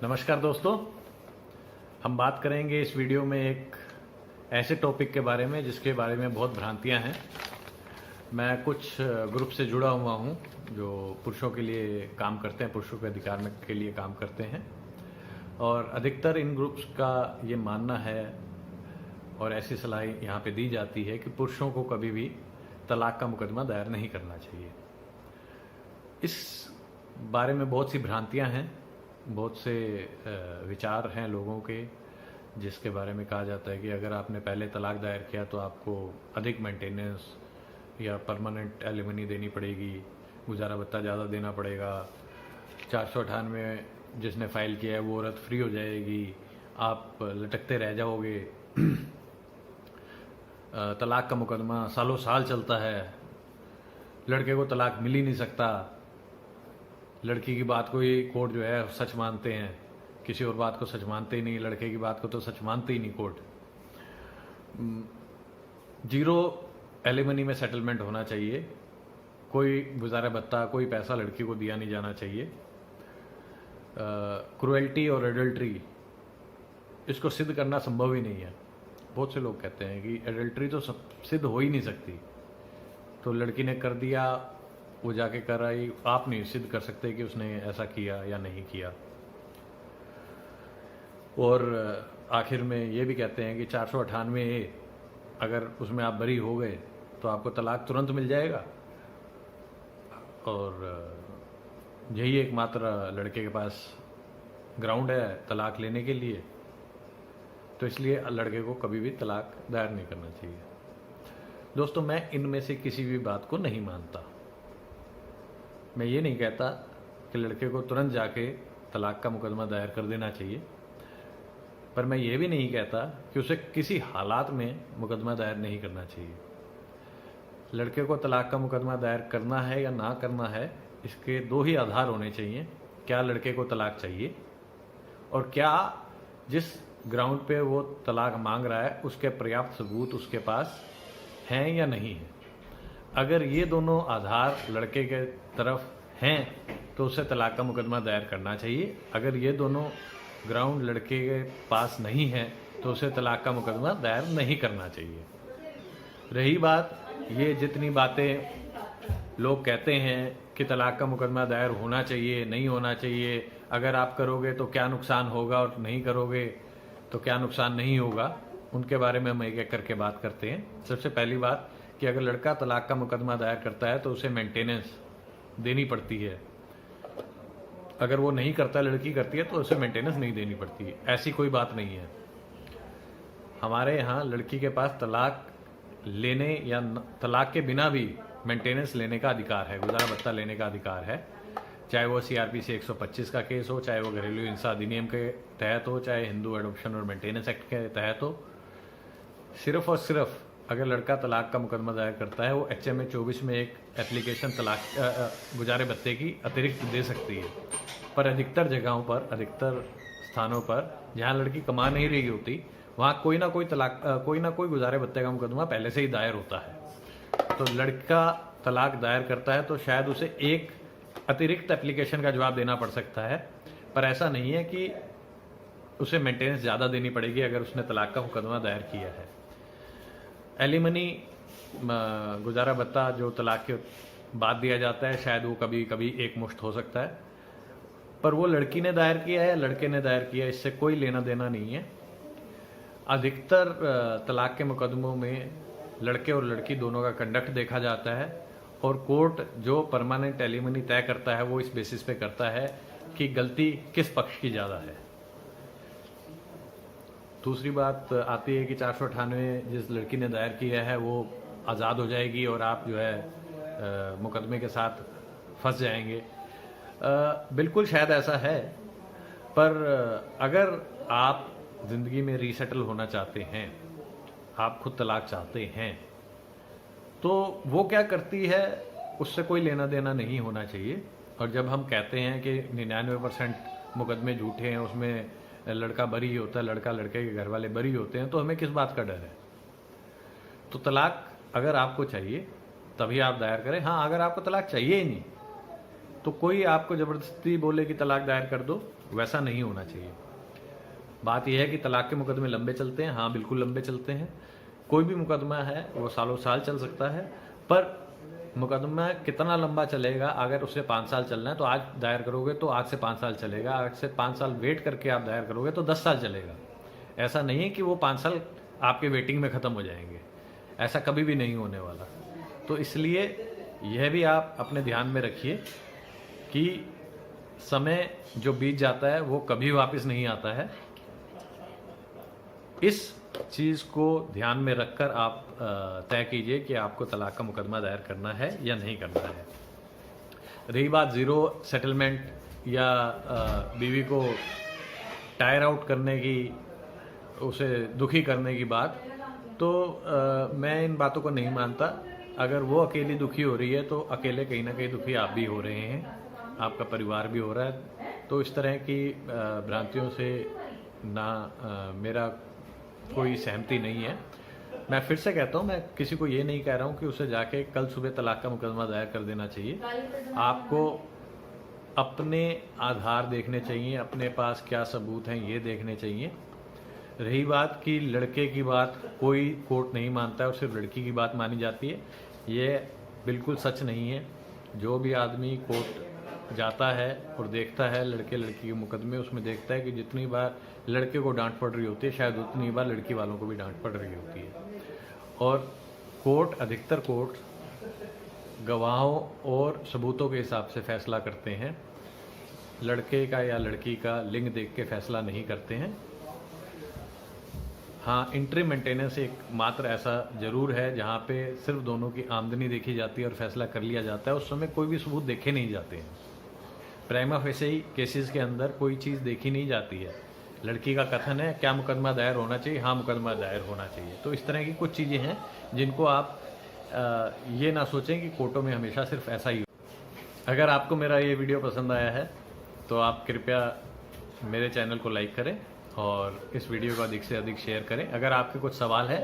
नमस्कार दोस्तों, हम बात करेंगे इस वीडियो में एक ऐसे टॉपिक के बारे में जिसके बारे में बहुत भ्रांतियां हैं। मैं कुछ ग्रुप से जुड़ा हुआ हूं जो पुरुषों के लिए काम करते हैं, पुरुषों के अधिकार के लिए काम करते हैं, और अधिकतर इन ग्रुप्स का ये मानना है और ऐसी सलाह यहाँ पे दी जाती है कि पुरुषों को कभी भी तलाक का मुकदमा दायर नहीं करना चाहिए। इस बारे में बहुत सी भ्रांतियां हैं, बहुत से विचार हैं लोगों के, जिसके बारे में कहा जाता है कि अगर आपने पहले तलाक दायर किया तो आपको अधिक मेंटेनेंस या परमानेंट एलिमनी देनी पड़ेगी, गुजारा भत्ता ज़्यादा देना पड़ेगा, 498 जिसने फाइल किया है वो औरत फ्री हो जाएगी, आप लटकते रह जाओगे, तलाक का मुकदमा सालों साल चलता है, लड़के को तलाक मिल ही नहीं सकता, लड़की की बात को ही कोर्ट जो है सच मानते हैं, किसी और बात को सच मानते ही नहीं, लड़के की बात को तो सच मानते ही नहीं कोर्ट। जीरो एलिमनी में सेटलमेंट होना चाहिए, कोई गुजारा भत्ता, कोई पैसा लड़की को दिया नहीं जाना चाहिए। क्रुएल्टी और एडल्ट्री इसको सिद्ध करना संभव ही नहीं है। बहुत से लोग कहते हैं कि एडल्ट्री तो सिद्ध हो ही नहीं सकती, तो लड़की ने कर दिया, वो जाके कर आई, आप नहीं सिद्ध कर सकते कि उसने ऐसा किया या नहीं किया। और आखिर में ये भी कहते हैं कि 498A अगर उसमें आप बरी हो गए तो आपको तलाक तुरंत मिल जाएगा, और यही एकमात्र लड़के के पास ग्राउंड है तलाक लेने के लिए, तो इसलिए लड़के को कभी भी तलाक दायर नहीं करना चाहिए। दोस्तों, मैं इनमें से किसी भी बात को नहीं मानता। मैं ये नहीं कहता कि लड़के को तुरंत जाके तलाक का मुकदमा दायर कर देना चाहिए, पर मैं ये भी नहीं कहता कि उसे किसी हालात में मुकदमा दायर नहीं करना चाहिए। लड़के को तलाक का मुकदमा दायर करना है या ना करना है, इसके दो ही आधार होने चाहिए। क्या लड़के को तलाक चाहिए, और क्या जिस ग्राउंड पे वो तलाक मांग रहा है उसके पर्याप्त सबूत उसके पास हैं या नहीं है। अगर ये दोनों आधार लड़के के तरफ हैं तो उसे तलाक का मुकदमा दायर करना चाहिए। अगर ये दोनों ग्राउंड लड़के के पास नहीं है तो उसे तलाक का मुकदमा दायर नहीं करना चाहिए। रही बात ये जितनी बातें लोग कहते हैं कि तलाक का मुकदमा दायर होना चाहिए, नहीं होना चाहिए, अगर आप करोगे तो क्या नुकसान होगा और नहीं करोगे तो क्या नुकसान नहीं होगा, उनके बारे में हम एक एक करके बात करते हैं। सबसे पहली बात कि अगर लड़का तलाक का मुकदमा दायर करता है तो उसे मेंटेनेंस देनी पड़ती है। अगर वो नहीं करता, लड़की करती है, तो उसे मेंटेनेंस नहीं देनी पड़ती है। ऐसी कोई बात नहीं है। हमारे यहाँ लड़की के पास तलाक लेने या तलाक के बिना भी मेंटेनेंस लेने का अधिकार है, गुजारा भत्ता लेने का अधिकार है, चाहे वो CRPC 125 का केस हो, चाहे वो घरेलू हिंसा अधिनियम के तहत हो, चाहे हिंदू एडॉप्शन और मेंटेनेंस एक्ट के तहत हो। सिर्फ और सिर्फ अगर लड़का तलाक का मुकदमा दायर करता है, वो HMA 24 में एक एप्लीकेशन तलाक गुजारे भत्ते की अतिरिक्त दे सकती है। पर अधिकतर जगहों पर, अधिकतर स्थानों पर जहाँ लड़की कमा नहीं रही होती, वहाँ कोई ना कोई गुजारे भत्ते का मुकदमा पहले से ही दायर होता है। तो लड़का तलाक दायर करता है तो शायद उसे एक अतिरिक्त एप्लीकेशन का जवाब देना पड़ सकता है, पर ऐसा नहीं है कि उसे मेंटेनेंस ज़्यादा देनी पड़ेगी अगर उसने तलाक का मुकदमा दायर किया है। एलिमनी, गुजारा भत्ता जो तलाक के बाद दिया जाता है, शायद वो कभी कभी एक मुश्त हो सकता है, पर वो लड़की ने दायर किया है, लड़के ने दायर किया है, इससे कोई लेना देना नहीं है। अधिकतर तलाक के मुकदमों में लड़के और लड़की दोनों का कंडक्ट देखा जाता है, और कोर्ट जो परमानेंट एलिमनी तय करता है वो इस बेसिस पे करता है कि गलती किस पक्ष की ज़्यादा है। दूसरी बात आती है कि 498 जिस लड़की ने दायर किया है वो आज़ाद हो जाएगी और आप जो है मुकदमे के साथ फंस जाएंगे। बिल्कुल शायद ऐसा है, पर अगर आप ज़िंदगी में रीसेटल होना चाहते हैं, आप खुद तलाक चाहते हैं, तो वो क्या करती है उससे कोई लेना देना नहीं होना चाहिए। और जब हम कहते हैं कि 99% मुकदमे झूठे हैं, उसमें लड़का बरी होता है, लड़का लड़के के घर वाले बरी होते हैं, तो हमें किस बात का डर है। तो तलाक अगर आपको चाहिए तभी आप दायर करें। हाँ, अगर आपको तलाक चाहिए ही नहीं तो कोई आपको ज़बरदस्ती बोले कि तलाक दायर कर दो, वैसा नहीं होना चाहिए। बात यह है कि तलाक के मुकदमे लंबे चलते हैं, हाँ बिल्कुल लंबे चलते हैं। कोई भी मुकदमा है वो सालों साल चल सकता है, पर मुकदमा कितना लंबा चलेगा, अगर उसे 5 साल चलना है तो आज दायर करोगे तो आज से 5 साल चलेगा, आज से 5 साल वेट करके आप दायर करोगे तो 10 साल चलेगा। ऐसा नहीं है कि वो 5 साल आपके वेटिंग में ख़त्म हो जाएंगे, ऐसा कभी भी नहीं होने वाला। तो इसलिए यह भी आप अपने ध्यान में रखिए कि समय जो बीत जाता है वो कभी वापस नहीं आता है। इस चीज़ को ध्यान में रखकर आप तय कीजिए कि आपको तलाक का मुकदमा दायर करना है या नहीं करना है। रही बात ज़ीरो सेटलमेंट या बीवी को टायर आउट करने की, उसे दुखी करने की बात, तो मैं इन बातों को नहीं मानता। अगर वो अकेली दुखी हो रही है तो अकेले कहीं ना कहीं दुखी आप भी हो रहे हैं, आपका परिवार भी हो रहा है। तो इस तरह की भ्रांतियों से मेरा कोई सहमति नहीं है। मैं फिर से कहता हूँ, मैं किसी को ये नहीं कह रहा हूँ कि उसे जाके कल सुबह तलाक का मुकदमा दायर कर देना चाहिए। आपको अपने आधार देखने चाहिए, अपने पास क्या सबूत हैं ये देखने चाहिए। रही बात कि लड़के की बात कोई कोर्ट नहीं मानता है और सिर्फ लड़की की बात मानी जाती है, ये बिल्कुल सच नहीं है। जो भी आदमी कोर्ट जाता है और देखता है लड़के लड़की के मुकदमे, उसमें देखता है कि जितनी बार लड़के को डांट पड़ रही होती है शायद उतनी बार लड़की वालों को भी डांट पड़ रही होती है। और कोर्ट, अधिकतर कोर्ट गवाहों और सबूतों के हिसाब से फैसला करते हैं, लड़के का या लड़की का लिंग देख के फैसला नहीं करते हैं। हाँ, इंट्री मेंटेनेंस एक मात्र ऐसा ज़रूर है जहाँ पे सिर्फ दोनों की आमदनी देखी जाती है और फैसला कर लिया जाता है। उस समय कोई भी सबूत देखे नहीं जाते हैं। प्राइमा फेसी केसेस के अंदर कोई चीज़ देखी नहीं जाती है। लड़की का कथन है क्या मुकदमा दायर होना चाहिए, हाँ मुकदमा दायर होना चाहिए। तो इस तरह की कुछ चीज़ें हैं जिनको आप ये ना सोचें कि कोर्टों में हमेशा सिर्फ ऐसा ही हो। अगर आपको मेरा ये वीडियो पसंद आया है तो आप कृपया मेरे चैनल को लाइक करें और इस वीडियो को अधिक से अधिक शेयर करें। अगर आपके कुछ सवाल है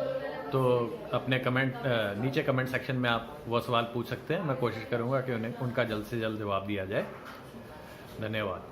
तो अपने नीचे कमेंट सेक्शन में आप वो सवाल पूछ सकते हैं। मैं कोशिश करूंगा कि उनका जल्द से जल्द जवाब दिया जाए। धन्यवाद।